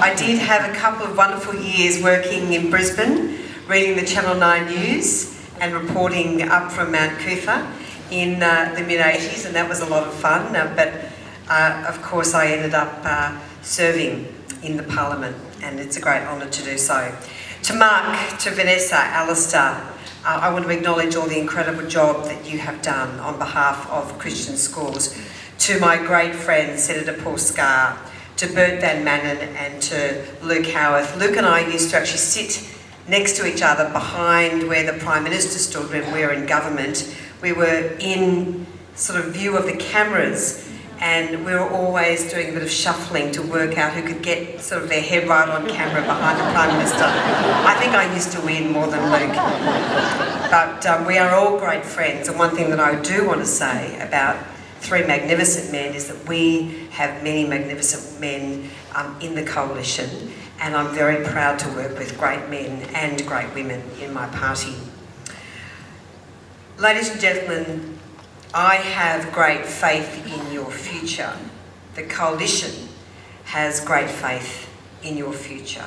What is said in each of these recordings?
I did have a couple of wonderful years working in Brisbane, reading the Channel 9 news and reporting up from Mount Coot-tha in the mid-80s, and that was a lot of fun. Of course, I ended up serving in the Parliament, and it's a great honour to do so. To Mark, to Vanessa, Alistair, I want to acknowledge all the incredible job that you have done on behalf of Christian schools. To my great friend, Senator Paul Scar, to Bert Van Manen and to Luke Howarth. Luke and I used to actually sit next to each other behind where the Prime Minister stood when we were in government. We were in sort of view of the cameras, and we were always doing a bit of shuffling to work out who could get sort of their head right on camera behind the Prime Minister. I think I used to win more than Luke. But we are all great friends, and one thing that I do want to say about Three Magnificent Men is that we have many magnificent men in the coalition, and I'm very proud to work with great men and great women in my party. Ladies and gentlemen, I have great faith in your future. The coalition has great faith in your future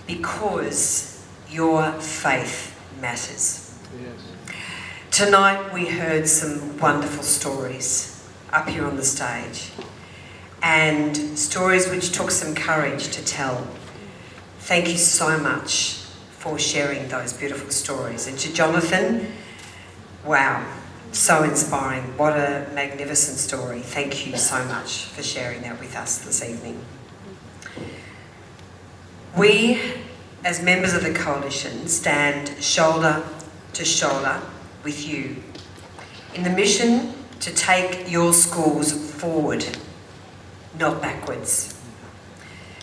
because your faith matters. Yes. Tonight we heard some wonderful stories up here on the stage, and stories which took some courage to tell. Thank you so much for sharing those beautiful stories. And to Jonathan, wow, so inspiring. What a magnificent story. Thank you so much for sharing that with us this evening. We, as members of the coalition, stand shoulder to shoulder with you in the mission to take your schools forward, not backwards.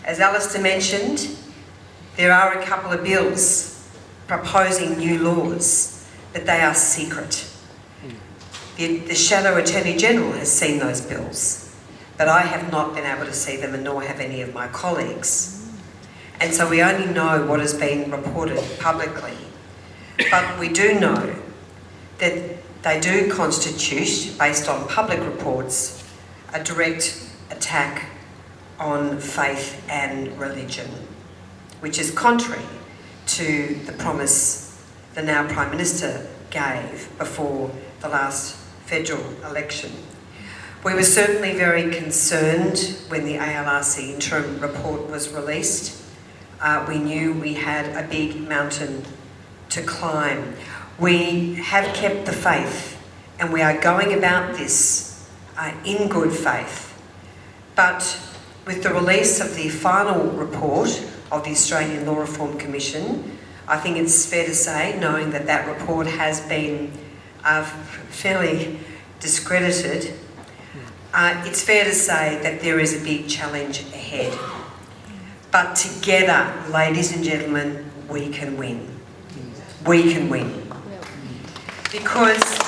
As Alistair mentioned, there are a couple of bills proposing new laws, but they are secret. The Shadow Attorney General has seen those bills, but I have not been able to see them, and nor have any of my colleagues. And so we only know what has been reported publicly. But we do know that they do constitute, based on public reports, a direct attack on faith and religion, which is contrary to the promise the now Prime Minister gave before the last federal election. We were certainly very concerned when the ALRC interim report was released. We knew we had a big mountain to climb. We have kept the faith, and we are going about this in good faith. But with the release of the final report of the Australian Law Reform Commission, I think it's fair to say, knowing that that report has been fairly discredited, it's fair to say that there is a big challenge ahead. But together, ladies and gentlemen, we can win. We can win. Because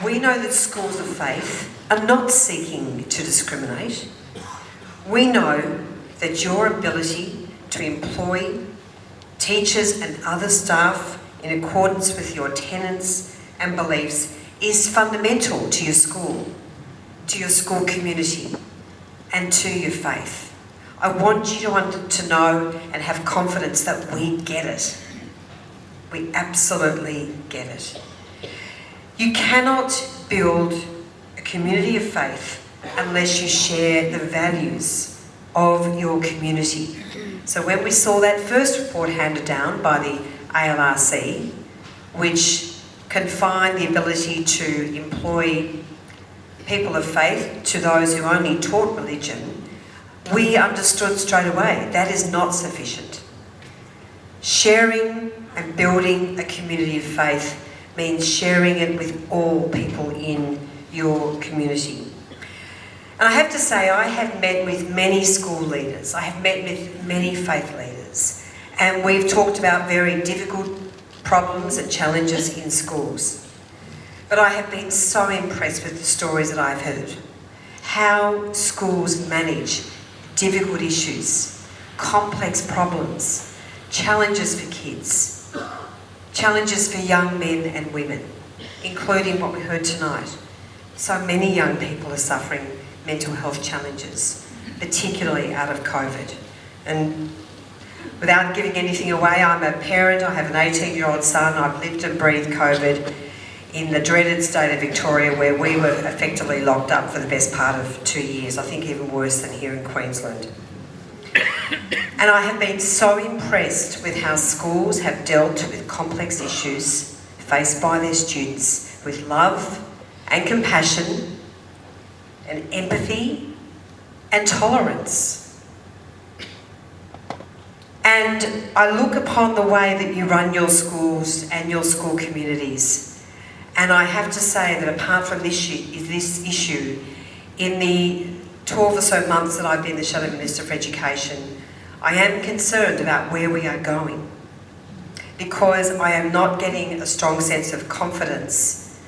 we know that schools of faith are not seeking to discriminate. We know that your ability to employ teachers and other staff in accordance with your tenets and beliefs is fundamental to your school community, and to your faith. I want you to know and have confidence that we get it. We absolutely get it. You cannot build a community of faith unless you share the values of your community. So when we saw that first report handed down by the ALRC, which confined the ability to employ people of faith to those who only taught religion, we understood straight away that is not sufficient. Sharing and building a community of faith means sharing it with all people in your community. And I have to say, I have met with many school leaders, I have met with many faith leaders, and we've talked about very difficult problems and challenges in schools. But I have been so impressed with the stories that I've heard. How schools manage difficult issues, complex problems, challenges for kids, challenges for young men and women, including what we heard tonight. So many young people are suffering mental health challenges, particularly out of COVID. And without giving anything away, I'm a parent, I have an 18-year-old son, I've lived and breathed COVID in the dreaded state of Victoria, where we were effectively locked up for the best part of 2 years, I think even worse than here in Queensland. And I have been so impressed with how schools have dealt with complex issues faced by their students with love and compassion and empathy and tolerance. And I look upon the way that you run your schools and your school communities, and I have to say that apart from this issue, in the 12 or so months that I've been the Shadow Minister for Education, I am concerned about where we are going, because I am not getting a strong sense of confidence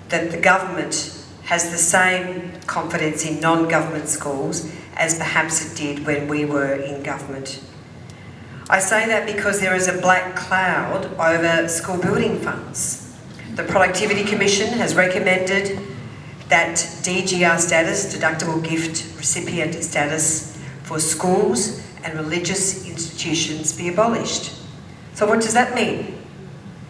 that the government has the same confidence in non-government schools as perhaps it did when we were in government. I say that because there is a black cloud over school building funds. The Productivity Commission has recommended that DGR status, deductible gift recipient status, for schools and religious institutions be abolished. So what does that mean?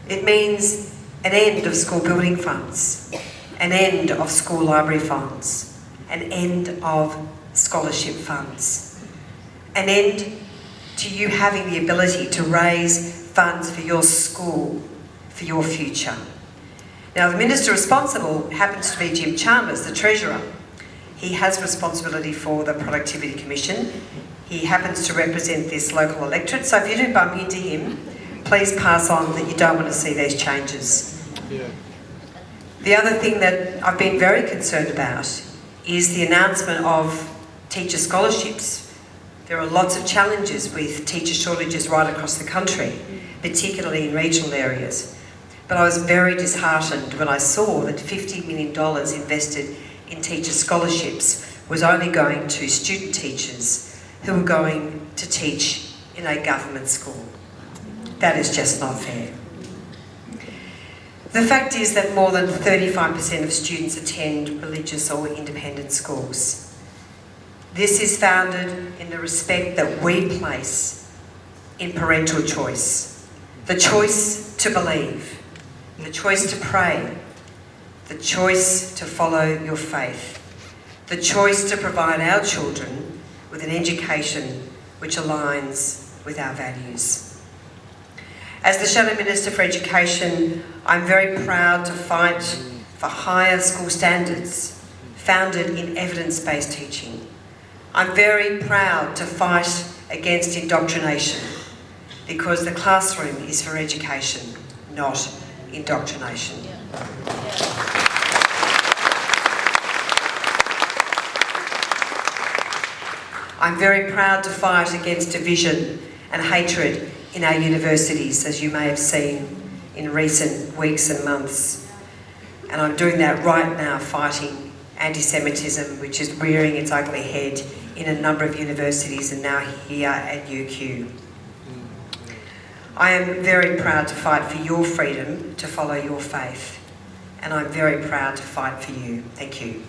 It means an end of school building funds, an end of school library funds, an end of scholarship funds, an end to you having the ability to raise funds for your school, for your future. Now, the Minister responsible happens to be Jim Chalmers, the Treasurer. He has responsibility for the Productivity Commission. He happens to represent this local electorate, so if you do bump into him, please pass on that you don't want to see these changes. Yeah. The other thing that I've been very concerned about is the announcement of teacher scholarships. There are lots of challenges with teacher shortages right across the country, particularly in regional areas. But I was very disheartened when I saw that $50 million invested in teacher scholarships was only going to student teachers who were going to teach in a government school. That is just not fair. The fact is that more than 35% of students attend religious or independent schools. This is founded in the respect that we place in parental choice. The choice to believe, the choice to pray, the choice to follow your faith, the choice to provide our children with an education which aligns with our values. As the Shadow Minister for Education, I'm very proud to fight for higher school standards founded in evidence-based teaching. I'm very proud to fight against indoctrination, because the classroom is for education, not indoctrination. I'm very proud to fight against division and hatred in our universities, as you may have seen in recent weeks and months. And I'm doing that right now, fighting anti-Semitism, which is rearing its ugly head in a number of universities and now here at UQ. I am very proud to fight for your freedom to follow your faith, and I'm very proud to fight for you. Thank you.